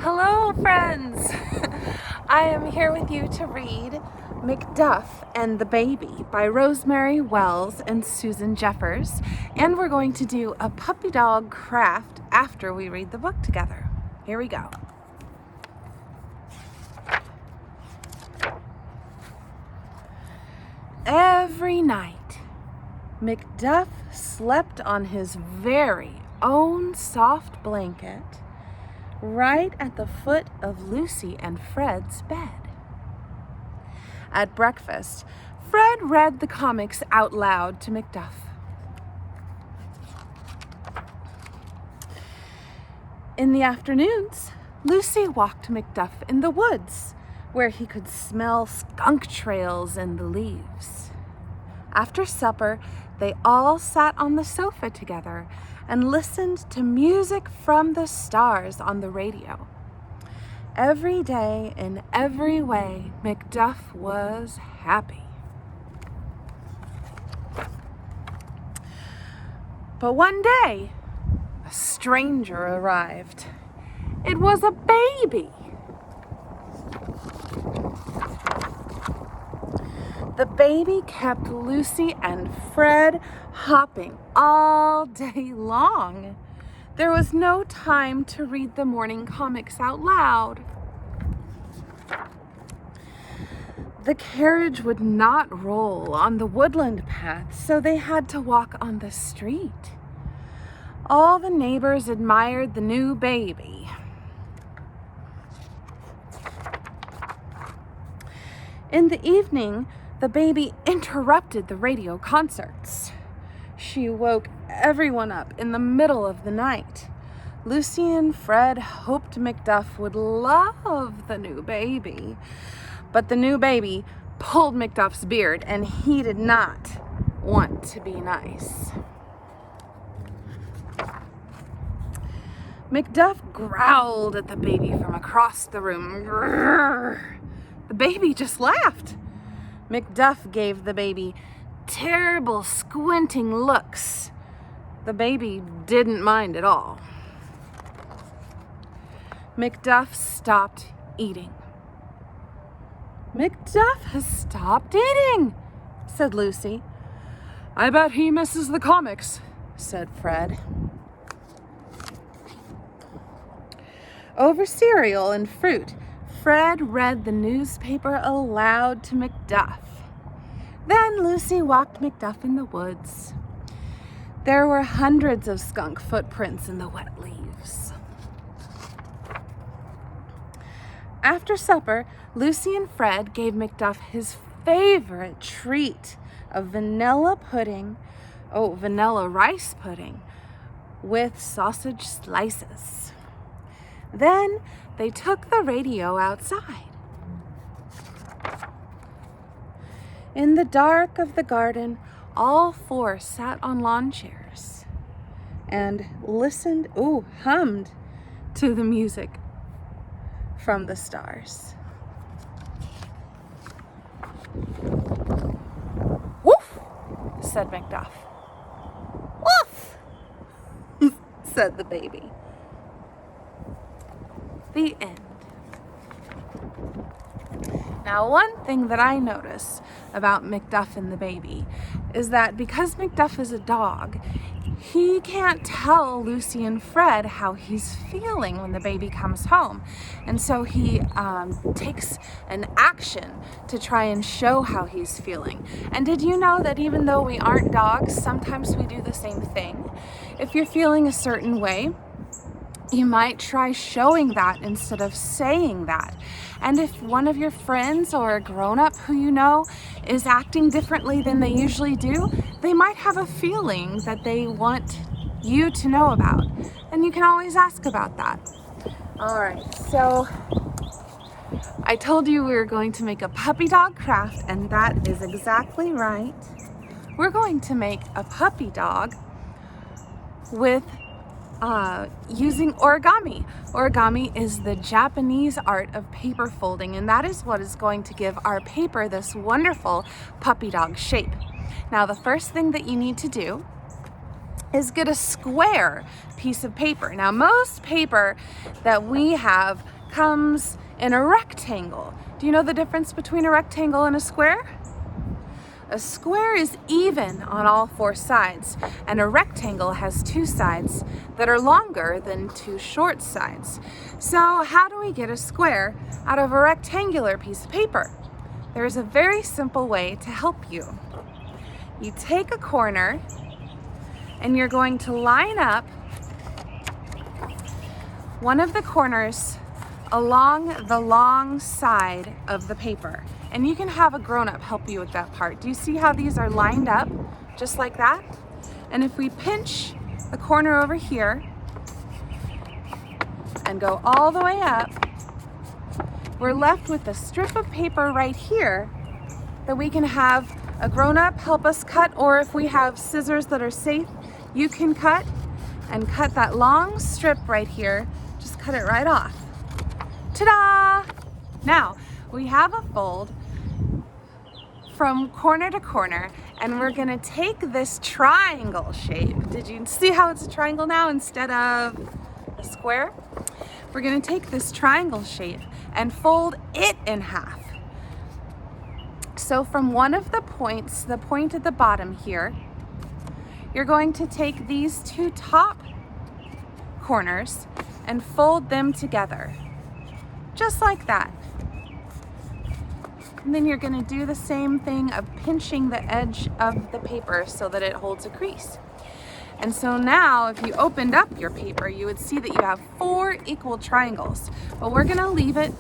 Hello, friends! I am here with you to read Macduff and the Baby by Rosemary Wells and Susan Jeffers, and we're going to do a puppy dog craft after we read the book together. Here we go. Every night, Macduff slept on his very own soft blanket right at the foot of Lucy and Fred's bed. At breakfast, Fred read the comics out loud to Macduff. In the afternoons, Lucy walked Macduff in the woods, where he could smell skunk trails in the leaves. After supper, they all sat on the sofa together and listened to music from the stars on the radio. Every day, in every way, Macduff was happy. But one day, a stranger arrived. It was a baby. The baby kept Lucy and Fred hopping all day long. There was no time to read the morning comics out loud. The carriage would not roll on the woodland path, so they had to walk on the street. All the neighbors admired the new baby. In the evening, the baby interrupted the radio concerts. She woke everyone up in the middle of the night. Lucy and Fred hoped Macduff would love the new baby, but the new baby pulled Macduff's beard, and he did not want to be nice. Macduff growled at the baby from across the room. Grrr. The baby just laughed. Macduff gave the baby terrible squinting looks. The baby didn't mind at all. Macduff stopped eating. "Macduff has stopped eating," said Lucy. "I bet he misses the comics," said Fred. Over cereal and fruit, Fred read the newspaper aloud to Macduff. Then Lucy walked Macduff in the woods. There were hundreds of skunk footprints in the wet leaves. After supper, Lucy and Fred gave Macduff his favorite treat of vanilla rice pudding with sausage slices. Then they took the radio outside. In the dark of the garden, all four sat on lawn chairs and hummed to the music from the stars. "Woof," said Macduff. "Woof," said the baby. The end. Now, one thing that I notice about Macduff and the baby is that because Macduff is a dog, he can't tell Lucy and Fred how he's feeling when the baby comes home. And so he takes an action to try and show how he's feeling. And did you know that even though we aren't dogs, sometimes we do the same thing? If you're feeling a certain way, you might try showing that instead of saying that. And if one of your friends or a grown-up who you know is acting differently than they usually do, they might have a feeling that they want you to know about. And you can always ask about that. All right, so I told you we were going to make a puppy dog craft, and that is exactly right. We're going to make a puppy dog with using origami. Origami is the Japanese art of paper folding, and that is what is going to give our paper this wonderful puppy dog shape. Now, the first thing that you need to do is get a square piece of paper. Now, most paper that we have comes in a rectangle. Do you know the difference between a rectangle and a square? A square is even on all four sides, and a rectangle has two sides that are longer than two short sides. So how do we get a square out of a rectangular piece of paper? There is a very simple way to help you. You take a corner and you're going to line up one of the corners along the long side of the paper. And you can have a grown-up help you with that part. Do you see how these are lined up just like that? And if we pinch the corner over here and go all the way up, we're left with a strip of paper right here that we can have a grown-up help us cut, or if we have scissors that are safe, you can cut that long strip right here. Just cut it right off. Ta-da! Now, we have a fold from corner to corner, and we're gonna take this triangle shape. Did you see how it's a triangle now instead of a square? We're gonna take this triangle shape and fold it in half. So from one of the points, the point at the bottom here, you're going to take these two top corners and fold them together, just like that. And then you're going to do the same thing of pinching the edge of the paper so that it holds a crease. And so now if you opened up your paper, you would see that you have 4 equal triangles, but we're going to leave it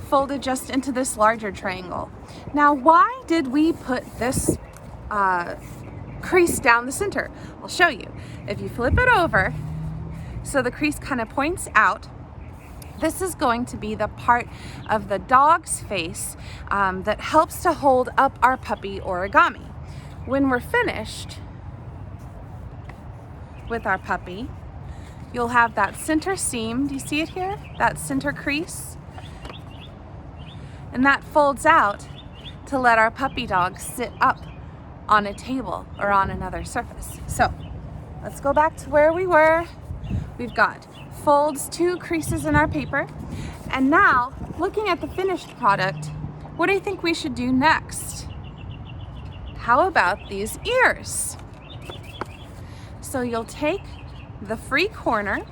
folded just into this larger triangle. Now, why did we put this crease down the center? I'll show you. If you flip it over so the crease kind of points out, this is going to be the part of the dog's face that helps to hold up our puppy origami. When we're finished with our puppy, you'll have that center seam. Do you see it here? That center crease. And that folds out to let our puppy dog sit up on a table or on another surface. So let's go back to where we were. We've got folds, 2 creases in our paper. And now, looking at the finished product, what do you think we should do next? How about these ears? So you'll take the free corner,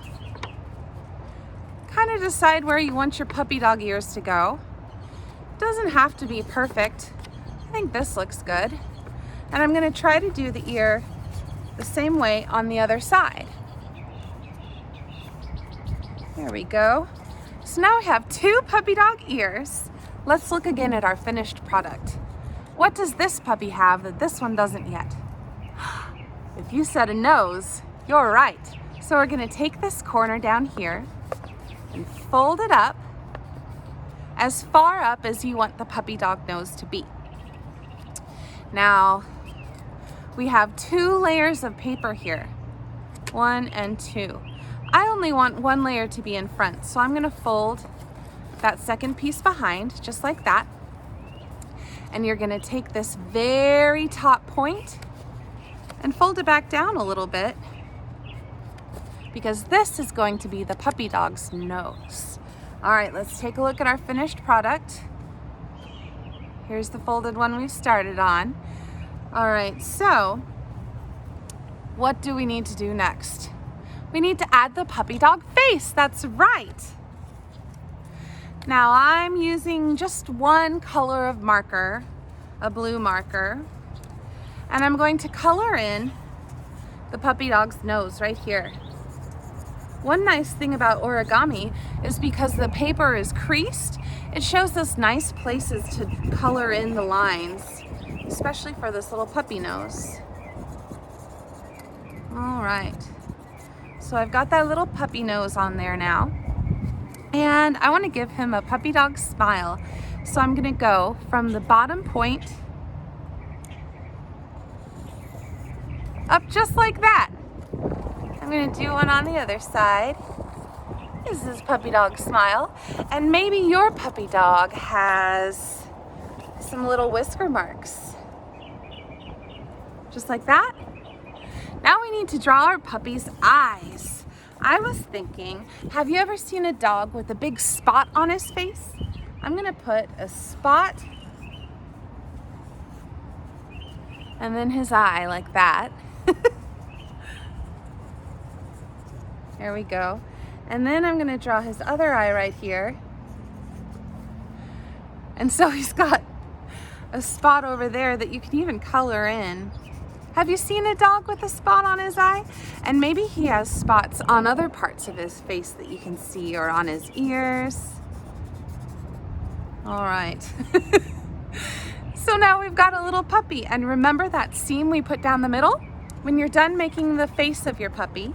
kind of decide where you want your puppy dog ears to go. Doesn't have to be perfect. I think this looks good. And I'm going to try to do the ear the same way on the other side. There we go. So now we have 2 puppy dog ears. Let's look again at our finished product. What does this puppy have that this one doesn't yet? If you said a nose, you're right. So we're going to take this corner down here and fold it up as far up as you want the puppy dog nose to be. Now, we have 2 layers of paper here, 1 and 2. I only want 1 layer to be in front, so I'm gonna fold that second piece behind, just like that. And you're gonna take this very top point and fold it back down a little bit, because this is going to be the puppy dog's nose. All right, let's take a look at our finished product. Here's the folded one we've started on. All right, so what do we need to do next? We need to add the puppy dog face. That's right. Now I'm using just 1 color of marker, a blue marker, and I'm going to color in the puppy dog's nose right here. One nice thing about origami is because the paper is creased, it shows us nice places to color in the lines, especially for this little puppy nose. All right. So I've got that little puppy nose on there now, and I want to give him a puppy dog smile. So I'm going to go from the bottom point up just like that. I'm going to do one on the other side. This is his puppy dog smile. And maybe your puppy dog has some little whisker marks. Just like that. Now we need to draw our puppy's eyes. I was thinking, have you ever seen a dog with a big spot on his face? I'm gonna put a spot and then his eye like that. There we go. And then I'm gonna draw his other eye right here. And so he's got a spot over there that you can even color in. Have you seen a dog with a spot on his eye? And maybe he has spots on other parts of his face that you can see, or on his ears. All right. So now we've got a little puppy. And remember that seam we put down the middle? When you're done making the face of your puppy,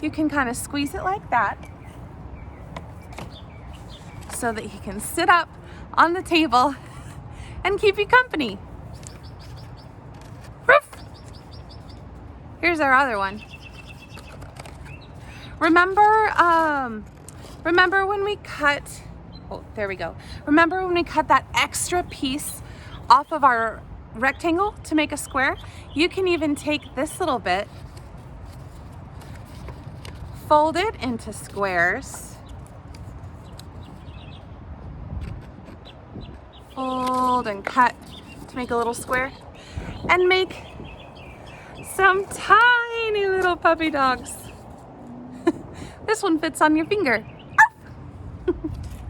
you can kind of squeeze it like that so that he can sit up on the table and keep you company. Roof. Here's our other one. Remember when we cut, oh, there we go. Remember when we cut that extra piece off of our rectangle to make a square? You can even take this little bit, fold it into squares, fold and cut to make a little square, and make some tiny little puppy dogs. This one fits on your finger.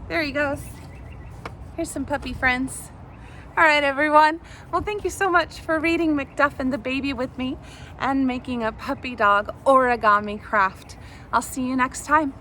There he goes. Here's some puppy friends. All right, everyone. Well, thank you so much for reading Macduff and the Baby with me and making a puppy dog origami craft. I'll see you next time.